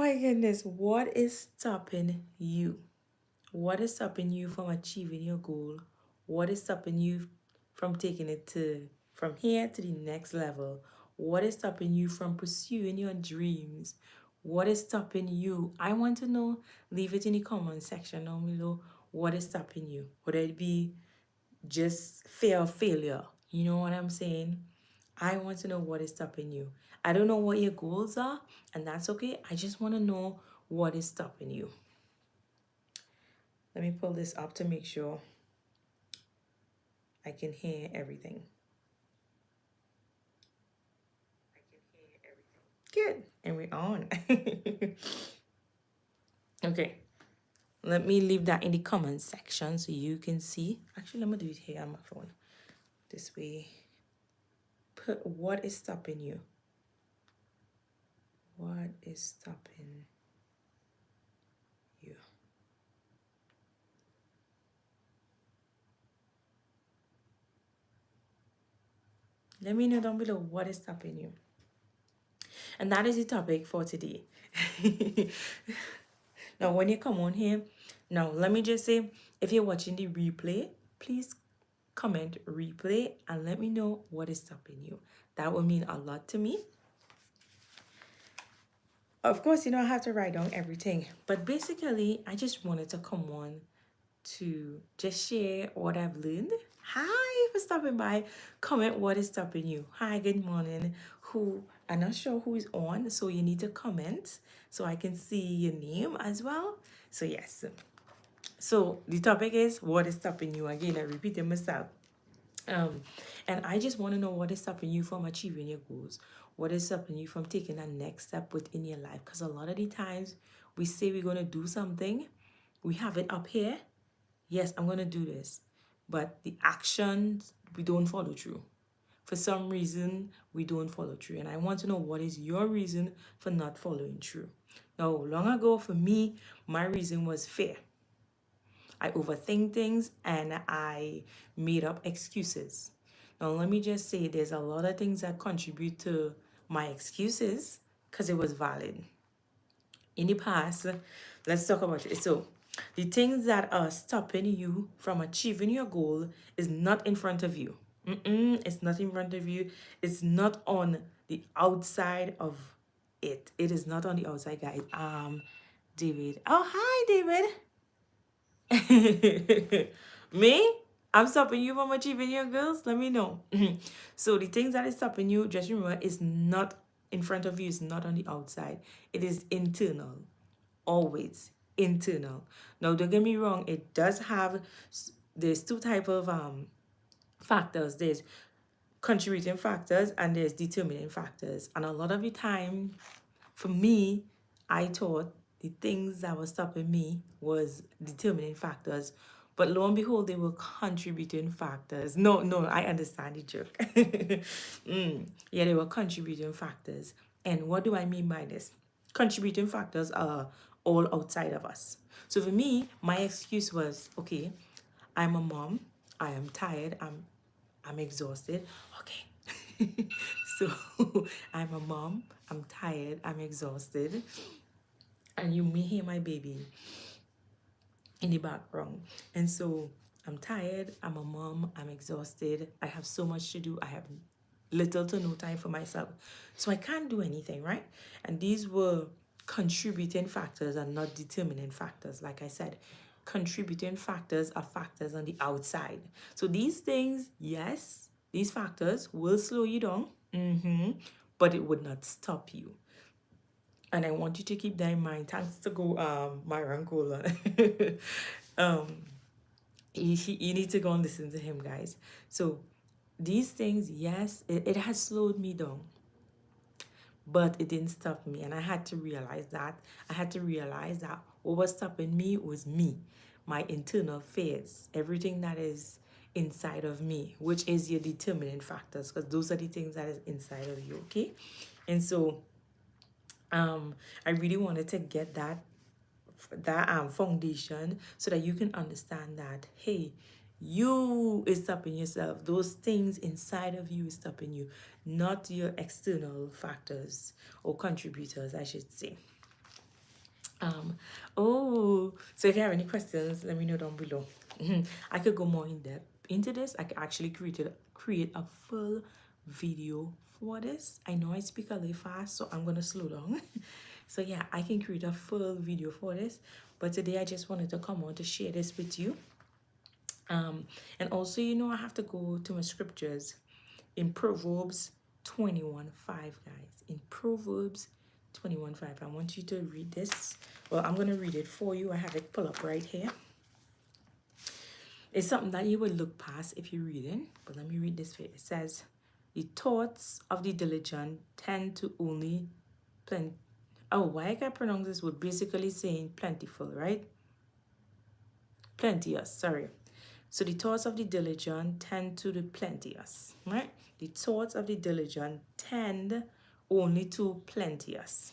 my goodness, what is stopping you? What is stopping you from achieving your goal? What is stopping you from taking it to from here to the next level? What is stopping you from pursuing your dreams? What is stopping you? I want to know. Leave it in the comment section down below. What is stopping you? Would it be just fear of failure? You know what I'm saying? I want to know what is stopping you. I don't know what your goals are, and that's okay. I just want to know what is stopping you. Let me pull this up to make sure I can hear everything. Good. And we're on. Okay. Let me leave that in the comment section so you can see. Actually, let me do it here on my phone. This way. Put what is stopping you. What is stopping you? Let me know down below what is stopping you. And that is the topic for today. Now, when you come on here, now let me just say, if you're watching the replay, please comment replay and let me know what is stopping you. That will mean a lot to me. Of course, you know, I have to write down everything, but basically, I just wanted to come on to just share what I've learned. Hi for stopping by. Comment what is stopping you. Hi, good morning. Who I'm not sure who is on, so you need to comment so I can see your name as well. So yes. So the topic is what is stopping you. Again, I repeated myself. And I just want to know what is stopping you from achieving your goals. What is stopping you from taking that next step within your life? Because a lot of the times we say we're going to do something, we have it up here. Yes, I'm going to do this. But the actions, we don't follow through. For some reason, we don't follow through. And I want to know what is your reason for not following through. Now, long ago for me, my reason was fear. I overthink things and I made up excuses. Now, let me just say there's a lot of things that contribute to my excuses because it was valid. In the past, let's talk about it. So, the things that are stopping you from achieving your goal is not in front of you. It's not in front of you. It's not on the outside of it. It is not on the outside, guys. David. Oh, hi, David. Me? I'm stopping you from achieving your goals? Let me know. So the things that is stopping you, just remember, is not in front of you, it's not on the outside. It is internal. Always internal. Now, don't get me wrong, it does have, there's two type of factors. There's contributing factors and there's determining factors. And a lot of the time, for me, I thought the things that were stopping me was determining factors. But lo and behold, they were contributing factors. No, I understand the joke. Yeah, they were contributing factors. And what do I mean by this? Contributing factors are all outside of us. So for me, my excuse was, okay, I'm a mom, I am tired, I'm exhausted. Okay. So I'm a mom, I'm tired, I'm exhausted. And you may hear my baby in the background. And so I'm tired, I'm a mom, I'm exhausted, I have so much to do, I have little to no time for myself. So I can't do anything, right? And these were contributing factors and not determining factors. Like I said, contributing factors are factors on the outside. So these things, yes, these factors will slow you down, but it would not stop you. And I want you to keep that in mind. Thanks to Myron Cola. You need to go and listen to him, guys. So these things, yes, it has slowed me down, but it didn't stop me. And I had to realize that. I had to realize that what was stopping me was me, my internal fears, everything that is inside of me, which is your determining factors, because those are the things that is inside of you, okay? And so I really wanted to get that foundation so that you can understand that, hey, you is stopping yourself. Those things inside of you is stopping you, not your external factors or contributors, I should say. Um, oh, so if you have any questions, let me know down below. I could go more in depth into this. I could actually create a full video for this. I know I speak a little fast, so I'm gonna slow down. So yeah, I can create a full video for this. But today I just wanted to come on to share this with you. And also, I have to go to my scriptures in Proverbs 21:5, guys. In Proverbs 21:5, I want you to read this. Well, I'm going to read it for you. I have it pulled up right here. It's something that you would look past if you're reading, but let me read this for you. It says, the thoughts of the diligent tend to only plenty. Oh, why I can pronounce this word? Basically saying plentiful, right? Plenteous, sorry. So the thoughts of the diligent tend to the plenteous, right? The thoughts of the diligent tend only to plenteous.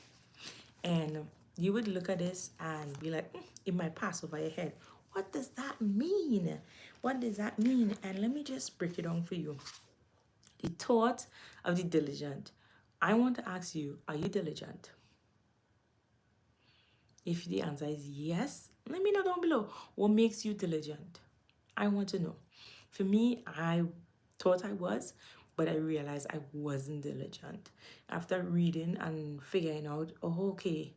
And you would look at this and be like, it might pass over your head. What does that mean? What does that mean? And let me just break it down for you. The thought of the diligent. I want to ask you, are you diligent? If the answer is yes, let me know down below. What makes you diligent? I want to know. For me, I thought I was, but I realized I wasn't diligent. After reading and figuring out, oh, okay,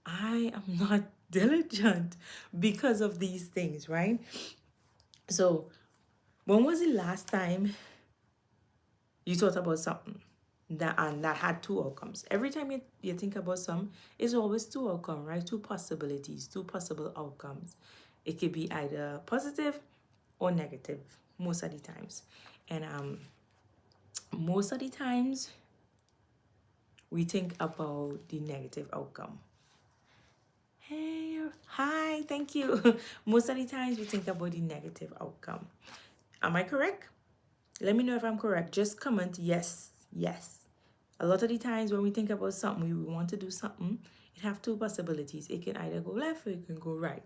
I am not diligent because of these things, right? So, when was the last time you thought about something that had two outcomes? Every time you think about something, it's always two outcomes, right? Two possibilities, two possible outcomes. It could be either positive or negative most of the times. And most of the times we think about the negative outcome. Hey, hi, thank you. Most of the times we think about the negative outcome. Am I correct? Let me know if I'm correct. Just comment yes, yes. A lot of the times when we think about something, we want to do something, it have two possibilities. It can either go left or it can go right.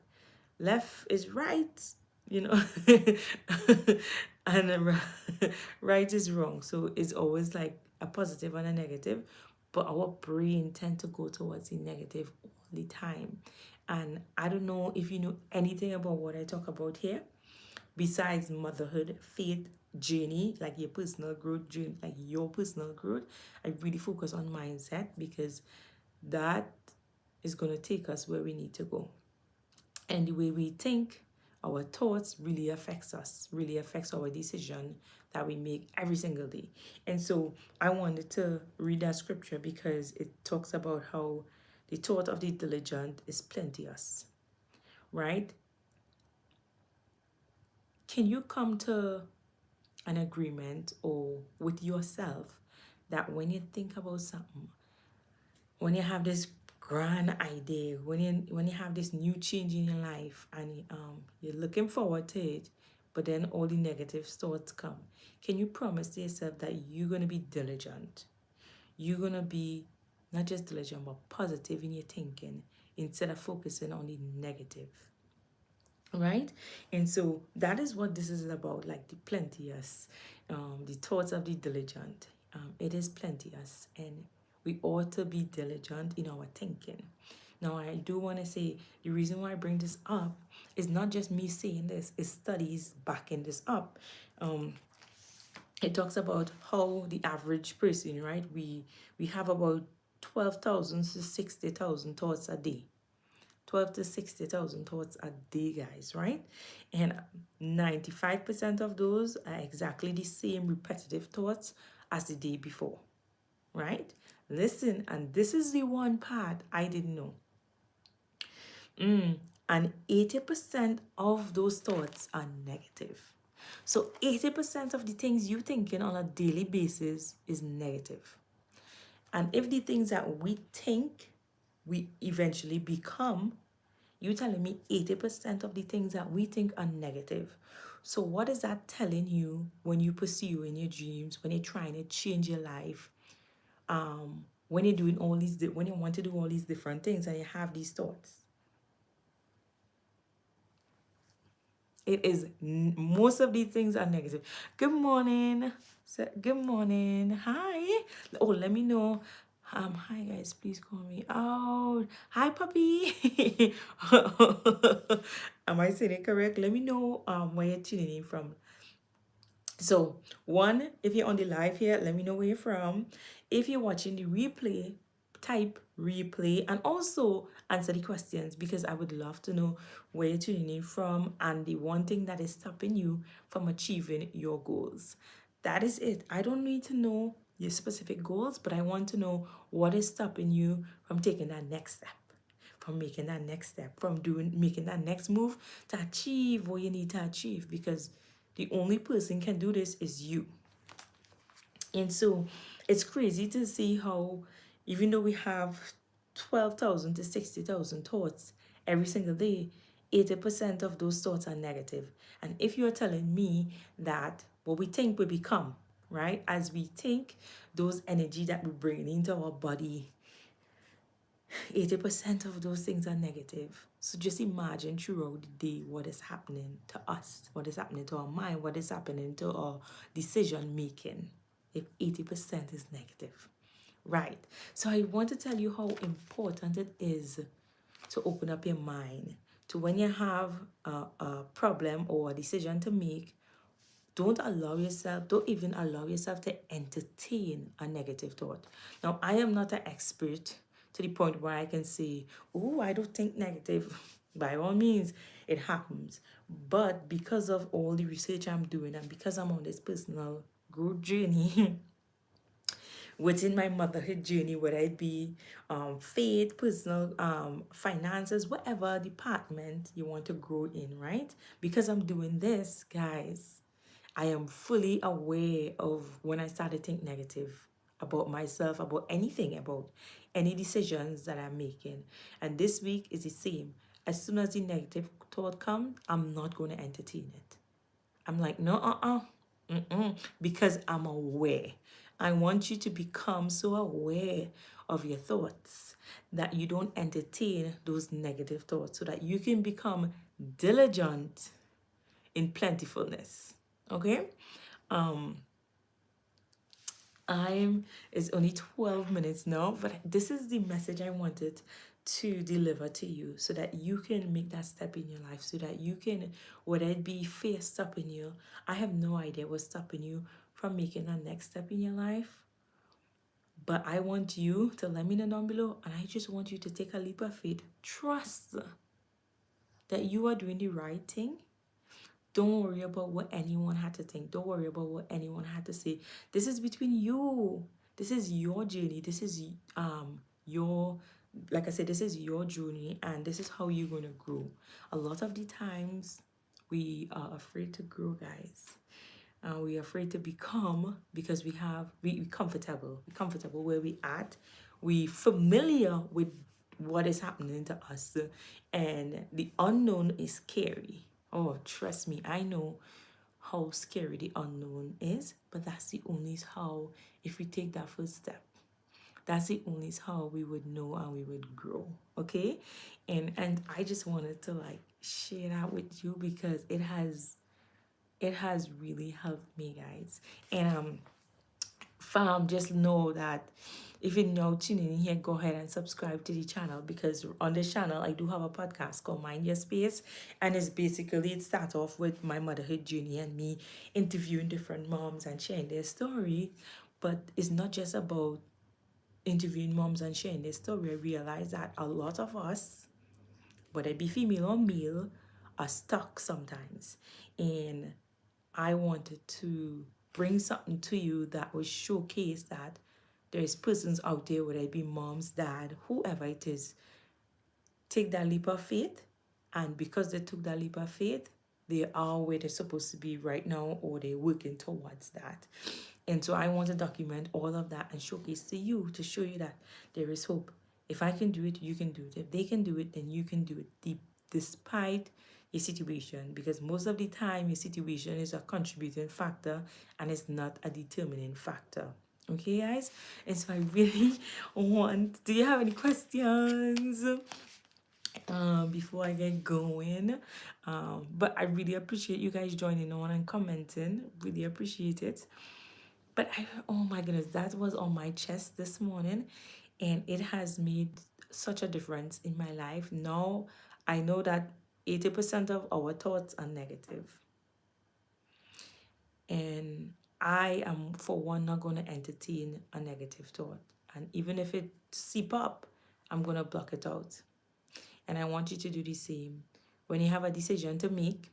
Left is right, and right is wrong. So it's always like a positive and a negative, but our brain tend to go towards the negative all the time. And I don't know if you know anything about what I talk about here, besides motherhood, faith, journey, like your personal growth journey, like your personal growth. I really focus on mindset because that is going to take us where we need to go. And the way we think, our thoughts really affects us, really affects our decision that we make every single day. And so I wanted to read that scripture because it talks about how the thought of the diligent is plenteous, right? Can you come to an agreement or with yourself that when you think about something, when you have this grand idea, when you have this new change in your life and you're looking forward to it, but then all the negative thoughts come, can you promise to yourself that you're going to be diligent? You're going to be not just diligent but positive in your thinking instead of focusing on the negative, right? And so that is what this is about, like the plenteous, the thoughts of the diligent. It is plenteous, and we ought to be diligent in our thinking. Now, I do want to say the reason why I bring this up is not just me saying this, it's studies backing this up. It talks about how the average person, right, we have about 12,000 to 60,000 thoughts a day. 12 to 60,000 thoughts a day, guys, right? And 95% of those are exactly the same repetitive thoughts as the day before, right? Listen, and this is the one part I didn't know. And 80% of those thoughts are negative. So 80% of the things you thinking on a daily basis is negative. And if the things that we think we eventually become, you telling me 80% of the things that we think are negative. So what is that telling you when you pursue in your dreams, when you're trying to change your life, when you're doing all these, when you want to do all these different things and you have these thoughts? It is, most of these things are negative. Good morning. Good morning. Hi. Oh, let me know Hi guys, please call me out. Hi puppy. Am I saying it correct? Let me know where you're tuning in from. So, one, if you're on the live here, let me know where you're from. If you're watching the replay, type replay and also answer the questions because I would love to know where you're tuning in from and the one thing that is stopping you from achieving your goals. That is it. I don't need to know your specific goals, but I want to know what is stopping you from taking that next step, from making that next step, from making that next move to achieve what you need to achieve because the only person can do this is you. And so it's crazy to see how even though we have 12,000 to 60,000 thoughts every single day, 80% of those thoughts are negative. And if you're telling me that what we think we become, right? As we think, those energy that we bring into our body, 80% of those things are negative. So just imagine throughout the day what is happening to us, what is happening to our mind, what is happening to our decision making if 80% is negative. Right. So I want to tell you how important it is to open up your mind to when you have a problem or a decision to make. Don't even allow yourself to entertain a negative thought. Now, I am not an expert to the point where I can say, oh, I don't think negative. By all means, it happens. But because of all the research I'm doing and because I'm on this personal growth journey, within my motherhood journey, whether it be faith, personal finances, whatever department you want to grow in, right? Because I'm doing this, guys, I am fully aware of when I start to think negative about myself, about anything, about any decisions that I'm making. And this week is the same. As soon as the negative thought comes, I'm not going to entertain it. I'm like, no, because I'm aware. I want you to become so aware of your thoughts that you don't entertain those negative thoughts so that you can become diligent in plentifulness. Okay? It's only 12 minutes now, but this is the message I wanted to deliver to you so that you can make that step in your life, so that you can, whether it be fear stopping you, I have no idea what's stopping you from making that next step in your life. But I want you to let me know down below, and I just want you to take a leap of faith. Trust that you are doing the right thing. Don't worry about what anyone had to think. Don't worry about what anyone had to say. This is between you. This is your journey. This is your, like I said, this is your journey and this is how you're going to grow. A lot of the times we are afraid to grow, guys. We are afraid to become because we comfortable where we at. We familiar with what is happening to us, and the unknown is scary. Oh, trust me, I know how scary the unknown is, but that's the only how, if we take that first step, that's the only how we would know and we would grow. Okay. And I just wanted to like share that with you because it has really helped me, guys. And fam, just know that if you're now tuning in here, go ahead and subscribe to the channel because on this channel I do have a podcast called Mind Your Space, and it starts off with my motherhood journey and me interviewing different moms and sharing their story. But it's not just about interviewing moms and sharing their story. I realize that a lot of us, whether it be female or male, are stuck sometimes. And I wanted to bring something to you that will showcase that there's persons out there, whether it be moms, dad, whoever it is, take that leap of faith. And because they took that leap of faith, they are where they're supposed to be right now, or they're working towards that. And so I want to document all of that and showcase to you to show you that there is hope. If I can do it, you can do it. If they can do it, then you can do it despite your situation. Because most of the time, your situation is a contributing factor and it's not a determining factor. Okay, guys? And so I really do you have any questions? Before I get going, but I really appreciate you guys joining on and commenting. Really appreciate it. But oh my goodness, that was on my chest this morning, and it has made such a difference in my life. Now I know that 80% of our thoughts are negative, and I am, for one, not going to entertain a negative thought. And even if it seep up, I'm going to block it out. And I want you to do the same. When you have a decision to make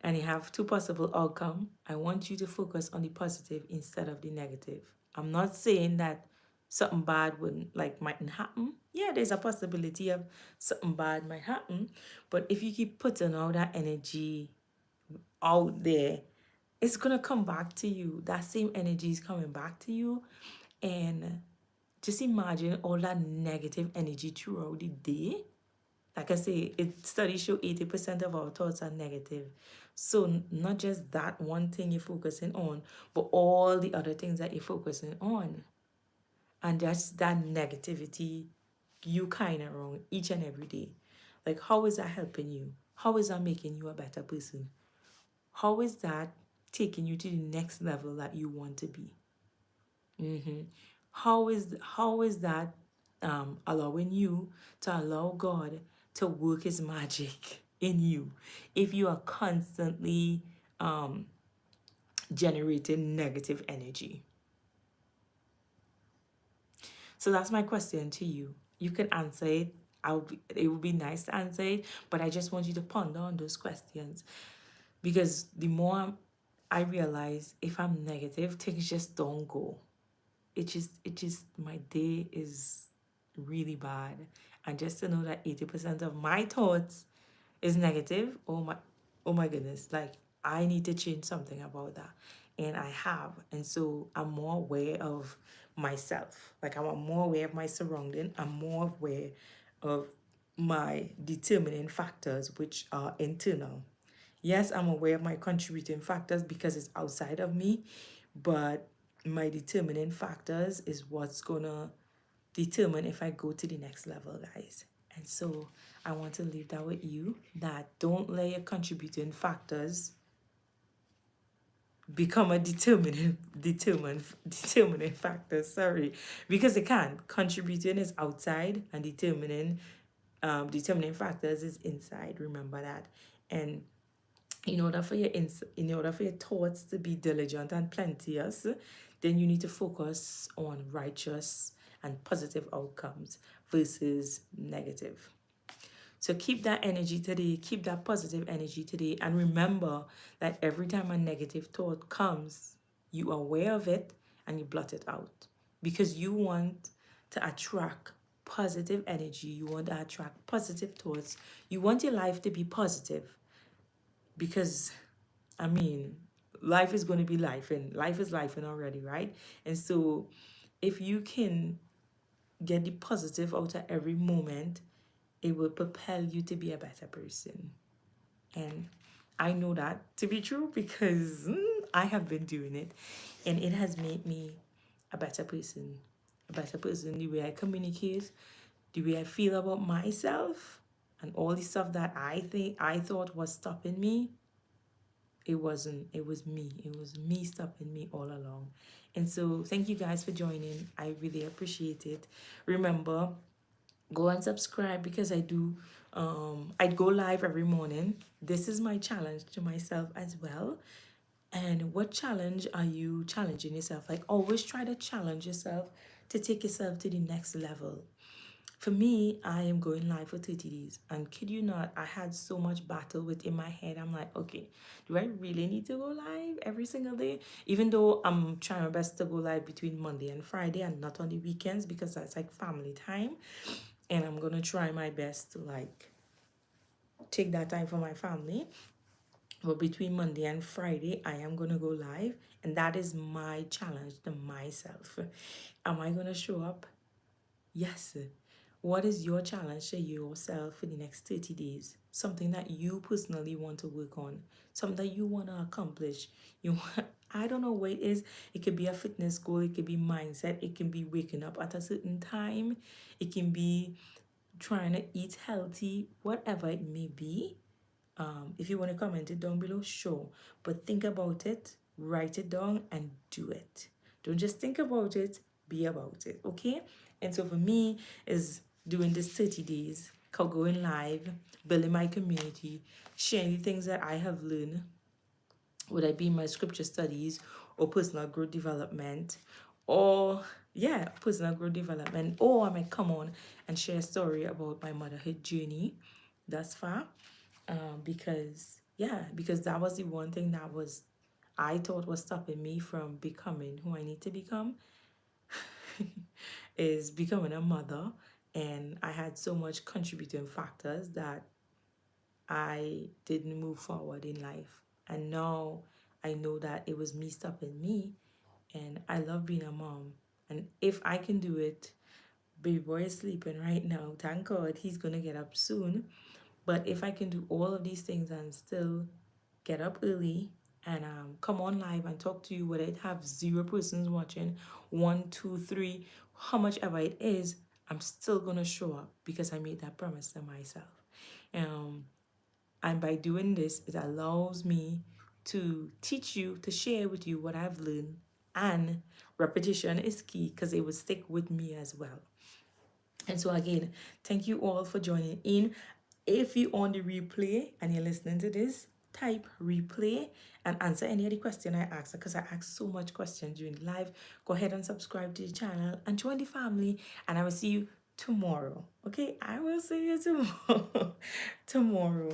and you have two possible outcomes, I want you to focus on the positive instead of the negative. I'm not saying that something bad wouldn't, like, mightn't happen. Yeah, there's a possibility of something bad might happen. But if you keep putting all that energy out there, it's gonna come back to you. That same energy is coming back to you. And just imagine all that negative energy throughout the day. Like I say, studies show 80% of our thoughts are negative. So not just that one thing you're focusing on, but all the other things that you're focusing on. And that's that negativity you kind of wrong each and every day. Like, how is that helping you? How is that making you a better person? How is that taking you to the next level that you want to be? How is that allowing you to allow God to work His magic in you if you are constantly generating negative energy? So that's my question to you. You can answer it. It would be nice to answer it, but I just want you to ponder on those questions, because the more I realize, if I'm negative, things just don't go. It just my day is really bad. And just to know that 80% of my thoughts is negative, oh my goodness, like, I need to change something about that. And I have. And so I'm more aware of myself. Like, I'm more aware of my surrounding. I'm more aware of my determining factors, which are internal. Yes, I'm aware of my contributing factors because it's outside of me, but my determining factors is what's gonna determine if I go to the next level, guys. And so I want to leave that with you, that don't let your contributing factors become a determining factor. Sorry, because it can. Contributing is outside, and determining factors is inside. Remember that. And in order for your thoughts to be diligent and plenteous, then you need to focus on righteous and positive outcomes versus negative. So keep that energy today, keep that positive energy today, and remember that every time a negative thought comes, you are aware of it and you blot it out, because you want to attract positive energy, you want to attract positive thoughts, you want your life to be positive. Because, I mean, life is going to be life, and life is life and already, right? And so if you can get the positive out of every moment, it will propel you to be a better person. And I know that to be true, because I have been doing it, and it has made me a better person. A better person, the way I communicate, the way I feel about myself, and all the stuff that I thought was stopping me. It wasn't. It was me. It was me stopping me all along. And so thank you guys for joining. I really appreciate it. Remember, go and subscribe, because I go live every morning. This is my challenge to myself as well. And what challenge are you challenging yourself? Like, always try to challenge yourself to take yourself to the next level. For me, I am going live for 30 days. And kid you not, I had so much battle with in my head. I'm like, okay, do I really need to go live every single day? Even though I'm trying my best to go live between Monday and Friday and not on the weekends, because that's like family time. And I'm going to try my best to, like, take that time for my family. But between Monday and Friday, I am going to go live. And that is my challenge to myself. Am I going to show up? Yes. What is your challenge to yourself for the next 30 days? Something that you personally want to work on, something that you want to accomplish. I don't know what it is. It could be a fitness goal, it could be mindset, it can be waking up at a certain time, it can be trying to eat healthy, whatever it may be. If you want to comment it down below, sure. But think about it write it down and do it. Don't just think about it, be about it, okay? And so for me is doing this 30 days, going live, building my community, sharing the things that I have learned, whether it be my scripture studies or personal growth development, or yeah, personal growth development, or I might come on and share a story about my motherhood journey thus far. Because that was the one thing that was I thought was stopping me from becoming who I need to become is becoming a mother. And I had so much contributing factors that I didn't move forward in life. And now I know that it was me stopping me. And I love being a mom. And if I can do it, baby boy is sleeping right now. Thank God he's going to get up soon. But if I can do all of these things and still get up early and come on live and talk to you, whether it have 0 persons watching, 1, 2, 3, how much ever it is, I'm still gonna show up because I made that promise to myself. And by doing this, it allows me to teach you, to share with you what I've learned. And repetition is key because it will stick with me as well. And so again, thank you all for joining in. If you're on the replay and you're listening to this, type replay and answer any of the question I asked, because I asked so much questions during live. Go ahead and subscribe to the channel and join the family, and I will see you tomorrow. Okay, I will see you tomorrow.